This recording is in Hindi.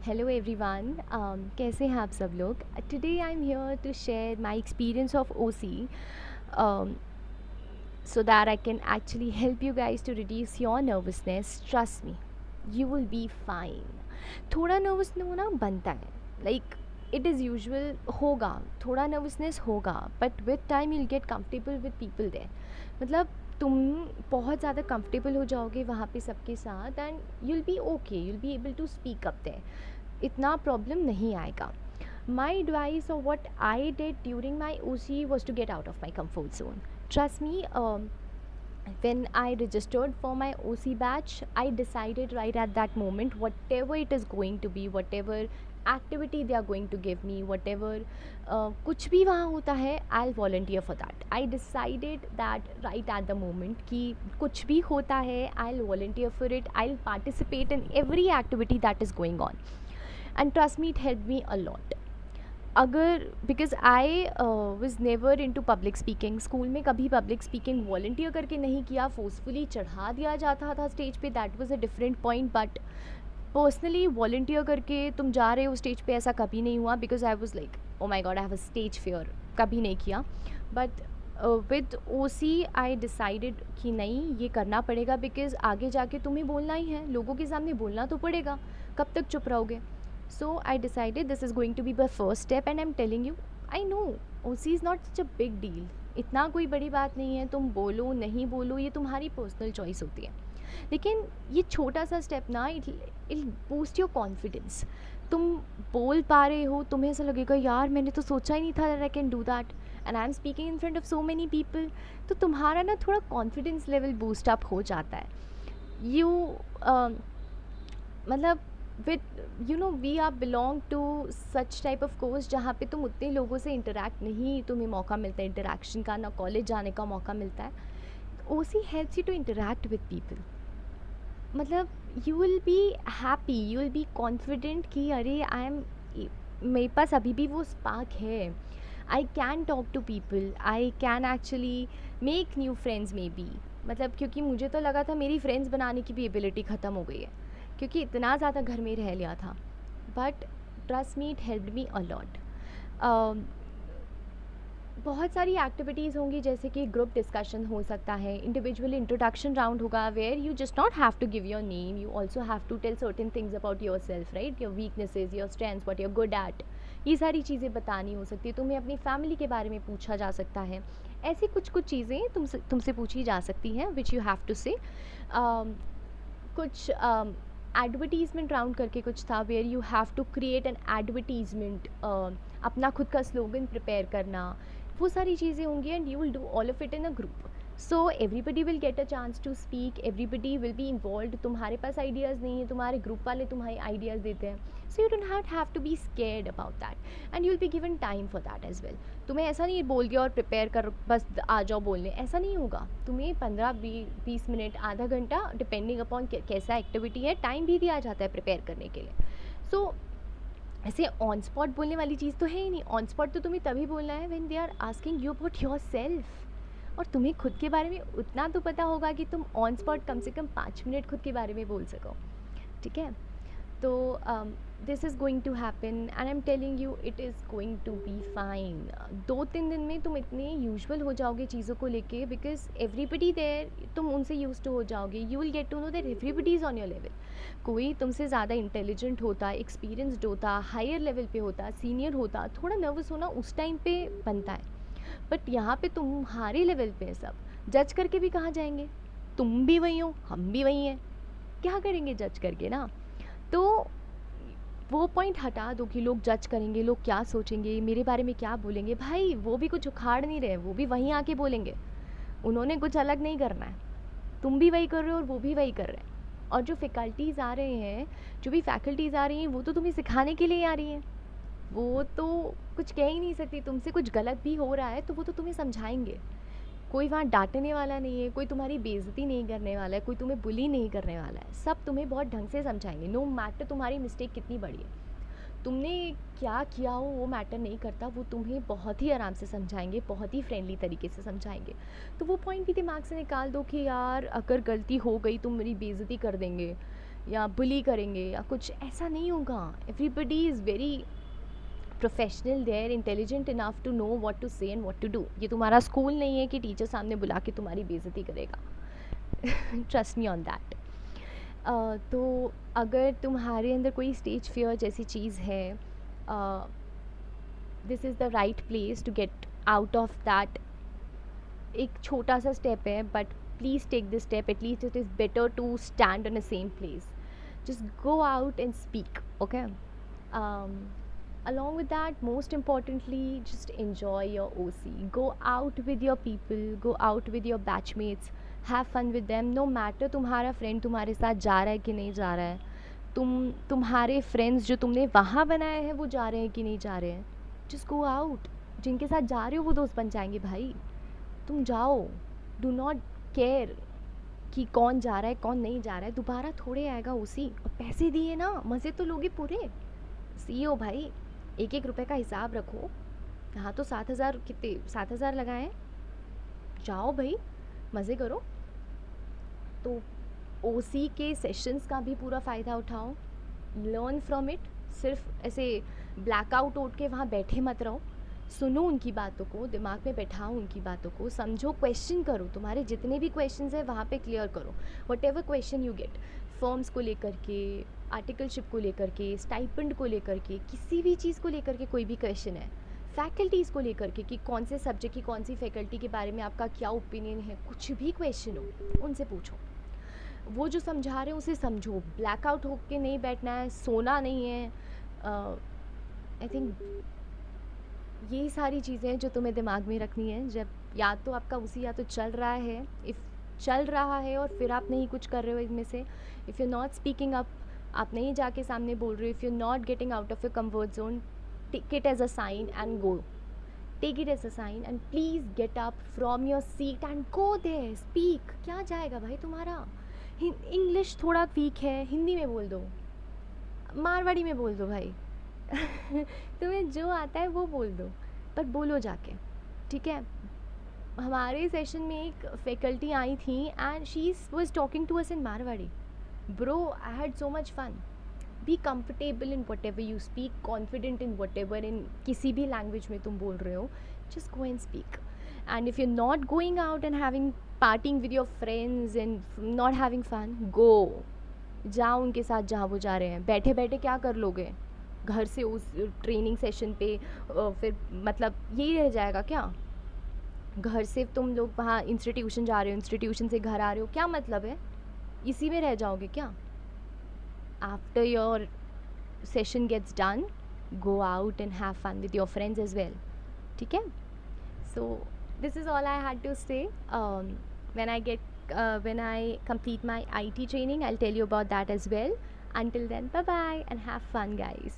Hello everyone. कैसे हैं आप सब लोग? Today I am here to share my experience of OC so that I can actually help you guys to reduce your nervousness. Trust me, you will be fine. थोड़ा नर्वस होना बनता है, लाइक इट इज़ यूजुअल, होगा थोड़ा नर्वसनेस होगा, but with time you'll get comfortable with people there. मतलब तुम बहुत ज़्यादा कंफर्टेबल हो जाओगे वहाँ पे सबके साथ, and you'll be okay, you'll be able to speak up there, इतना प्रॉब्लम नहीं आएगा. My advice or what I did during my OC was to get out of my comfort zone. Trust me, when I registered for my OC batch, I decided right at that moment, whatever it is going to be, whatever activity they are going to give me, whatever कुछ भी वहाँ होता है, I'll volunteer for that. I decided that right at the moment कि कुछ भी होता है, I'll volunteer for it, I'll participate in every activity that is going on. And trust me, it helped me a lot. अगर because I was never into public speaking, school में कभी पब्लिक स्पीकिंग वॉल्टियर करके नहीं किया, फोर्सफुली चढ़ा दिया जाता था स्टेज पे, that was a different point. But personally volunteer करके तुम जा रहे हो स्टेज पे, ऐसा कभी नहीं हुआ, because I was like oh my god I have a stage fear, कभी नहीं किया. But with O C I decided कि नहीं, ये करना पड़ेगा, बिकॉज आगे जाके तुम्हें बोलना ही है, लोगों के सामने बोलना तो पड़ेगा, कब तक चुप रहोगे. So I decided this is going to be the first step, and I'm telling you, I know OC is not such a big deal. इतना कोई बड़ी बात नहीं है, तुम बोलो नहीं बोलो ये तुम्हारी पर्सनल चॉइस होती है, लेकिन ये छोटा सा स्टेप ना, इट बूस्ट योर कॉन्फिडेंस. तुम बोल पा रहे हो, तुम्हें ऐसा लगेगा यार मैंने तो सोचा ही नहीं था that I can do that, and I am speaking in front of so many people. तो तुम्हारा ना थोड़ा कॉन्फिडेंस लेवल बूस्ट अप हो जाता है. यू मतलब with you know we are belong to such type of course जहाँ पे तुम उतने लोगों से इंटरेक्ट नहीं, तुम्हें मौका मिलता है इंटरेक्शन का, ना कॉलेज जाने का मौका मिलता है. O C helps you to interact with people. मतलब you will be happy, you will be confident कि अरे आई एम, मेरे पास अभी भी वो स्पार्क है, I can talk to people, I can actually make new friends maybe. मतलब क्योंकि मुझे तो लगा था मेरी फ्रेंड्स बनाने की भी एबिलिटी ख़त्म हो गई है, क्योंकि इतना ज़्यादा घर में रह लिया था. But trust me, it helped me a lot. बहुत सारी एक्टिविटीज़ होंगी, जैसे कि ग्रुप डिस्कशन हो सकता है, इंडिविजुअल इंट्रोडक्शन राउंड होगा, where you just not have to give your name, you also have to tell certain things about yourself, right, your weaknesses, your strengths, what you are good at, ये सारी चीज़ें बतानी हो सकती है. तुम्हें अपनी फैमिली के बारे में पूछा जा सकता है, ऐसी कुछ कुछ चीज़ें तुमसे पूछी जा सकती हैं, विच यू हैव टू से. कुछ एडवर्टीज़मेंट राउंड करके कुछ था, where you have to create an advertisement, अपना खुद का स्लोगन प्रिपेयर करना, वो सारी चीज़ें होंगी, and you will do all of it in a group. So everybody will get a chance to speak, everybody will be involve. तुम्हारे पास आइडियाज़ नहीं है, तुम्हारे ग्रुप वाले तुम्हारे आइडियाज़ देते हैं, so you don't have to be scared about that, and you will be given time for that as well. तुम्हें ऐसा नहीं बोल दिया और प्रिपेयर कर बस आ जाओ बोलने, ऐसा नहीं होगा. तुम्हें 15-20 मिनट, आधा घंटा, डिपेंडिंग अपॉन कैसा एक्टिविटी है, टाइम भी दिया जाता है प्रिपेयर करने के लिए. सो ऐसे ऑन स्पॉट बोलने वाली चीज़ तो है ही नहीं. ऑन स्पॉट तो तुम्हें तभी बोलना है when they are asking you about yourself, और तुम्हें खुद के बारे में उतना तो पता होगा कि तुम ऑन स्पॉट कम से कम 5 मिनट खुद के बारे में बोल सको. ठीक है, तो this is going to happen, and I am telling you it is going to be fine. 2-3 दिन में तुम इतने यूजुअल हो जाओगे चीज़ों को लेके, बिकॉज एवरीबडी देयर, तुम उनसे यूज टू हो जाओगे. You will get to know that everybody is on your level. कोई तुमसे ज़्यादा इंटेलिजेंट होता, एक्सपीरियंसड होता, हायर लेवल पे होता, सीनियर होता, थोड़ा नर्वस होना उस टाइम पे बनता है. बट यहाँ पे तुम्हारे लेवल पे सब जज करके भी कहाँ जाएंगे, तुम भी वही हो, हम भी वही हैं, क्या करेंगे जज करके ना. तो वो पॉइंट हटा दो कि लोग जज करेंगे, लोग क्या सोचेंगे, मेरे बारे में क्या बोलेंगे. भाई वो भी कुछ उखाड़ नहीं रहे, वो भी वहीं आके बोलेंगे, उन्होंने कुछ अलग नहीं करना है, तुम भी वही कर रहे हो और वो भी वही कर रहे हैं. और जो फैकल्टीज़ आ रहे हैं, जो भी फैकल्टीज़ आ रही हैं, वो तो तुम्हें सिखाने के लिए आ रही हैं, वो तो कुछ कह ही नहीं सकती. तुमसे कुछ गलत भी हो रहा है तो वो तो तुम्हें समझाएंगे. कोई वहाँ डांटने वाला नहीं है, कोई तुम्हारी बेइज्जती नहीं करने वाला है, कोई तुम्हें बुली नहीं करने वाला है. सब तुम्हें बहुत ढंग से समझाएंगे, नो मैटर तुम्हारी मिस्टेक कितनी बड़ी है, तुमने क्या किया हो वो मैटर नहीं करता, वो तुम्हें बहुत ही आराम से समझाएंगे, बहुत ही फ्रेंडली तरीके से समझाएंगे. तो वो पॉइंट भी दिमाग से निकाल दो कि यार अगर गलती हो गई तो मेरी बेइज्जती कर देंगे, या बुली करेंगे या कुछ, ऐसा नहीं होगा. Everybody is very professional there, intelligent enough to know what to say and what to do. ये तुम्हारा स्कूल नहीं है कि टीचर सामने बुला के तुम्हारी बेइज्जती करेगा. Trust me on that. तो अगर तुम्हारे अंदर कोई स्टेज फियर जैसी चीज़ है, this is the right place to get out of that. एक छोटा सा स्टेप है, but please take this step. At least it is better to stand on the same place. Just go out and speak. Okay. Along with that, most importantly, just enjoy your OC. Go out with your people, go out with your batchmates, have fun with them. No matter तुम्हारा फ्रेंड तुम्हारे साथ जा रहा है कि नहीं जा रहा है, तुम्हारे फ्रेंड्स जो तुमने वहाँ बनाए हैं वो जा रहे हैं कि नहीं जा रहे हैं, just go out. जिनके साथ जा रहे हो वो दोस्त बन जाएंगे भाई. तुम जाओ. डू नॉट केयर कि कौन जा रहा है कौन नहीं जा रहा है. दोबारा थोड़े आएगा OC. और पैसे दिए ना, मज़े तो लोगे पूरे. CEO भाई, एक एक रुपए का हिसाब रखो. यहाँ तो 7,000, कितने 7,000 लगाए. जाओ भाई, मज़े करो. तो OC के सेशंस का भी पूरा फ़ायदा उठाओ. Learn from it. सिर्फ ऐसे ब्लैकआउट उठ के वहाँ बैठे मत रहो. सुनो उनकी बातों को, दिमाग में बैठाओ उनकी बातों को, समझो, क्वेश्चन करो. तुम्हारे जितने भी क्वेश्चंस हैं वहाँ पे क्लियर करो. What ever question you get, firms को लेकर के, आर्टिकलशिप को लेकर के, स्टाइपेंड को लेकर के, किसी भी चीज़ को लेकर के कोई भी क्वेश्चन है, फैकल्टीज़ को लेकर के कि कौन से सब्जेक्ट की कौन सी फैकल्टी के बारे में आपका क्या ओपिनियन है, कुछ भी क्वेश्चन हो उनसे पूछो. वो जो समझा रहे हैं उसे समझो. ब्लैकआउट होके नहीं बैठना है, सोना नहीं है. आई थिंक यही सारी चीज़ें जो तुम्हें दिमाग में रखनी है. जब या तो आपका उसी या तो चल रहा है, इफ़ चल रहा है और फिर आप नहीं कुछ कर रहे हो इनमें से, if you not speaking up, आप नहीं जाके सामने बोल रहे हो, if you not getting out of your comfort zone, take it as a sign and go. Take it as a sign and please get up from your seat and go there. Speak. क्या जाएगा भाई तुम्हारा. इंग्लिश थोड़ा वीक है, हिंदी में बोल दो, मारवाड़ी में बोल दो भाई. तुम्हें जो आता है वो बोल दो, पर बोलो जाके. ठीक है. हमारे सेशन में एक फैकल्टी आई थी and she was talking to us in Marwari. Bro, I had so much fun. Be comfortable in whatever you speak, confident in whatever, in किसी भी लैंग्वेज में तुम बोल रहे हो, just go and speak. And if you not going out and having partying with your friends and not having fun, go. जाओ उनके साथ जहाँ वो जा रहे हैं. बैठे बैठे क्या कर लोगे घर से उस ट्रेनिंग सेशन पे. फिर मतलब यही रह जाएगा क्या. घर से तुम लोग वहाँ इंस्टीट्यूशन जा रहे हो, इंस्टीट्यूशन से घर आ रहे हो, क्या मतलब है. इसी में रह जाओगे क्या. After your session gets done, go out and have fun with your friends as well. ठीक है. So this is all I had to say. when I complete my IT training, I'll tell you about that as well. Until then, bye bye and have fun, guys.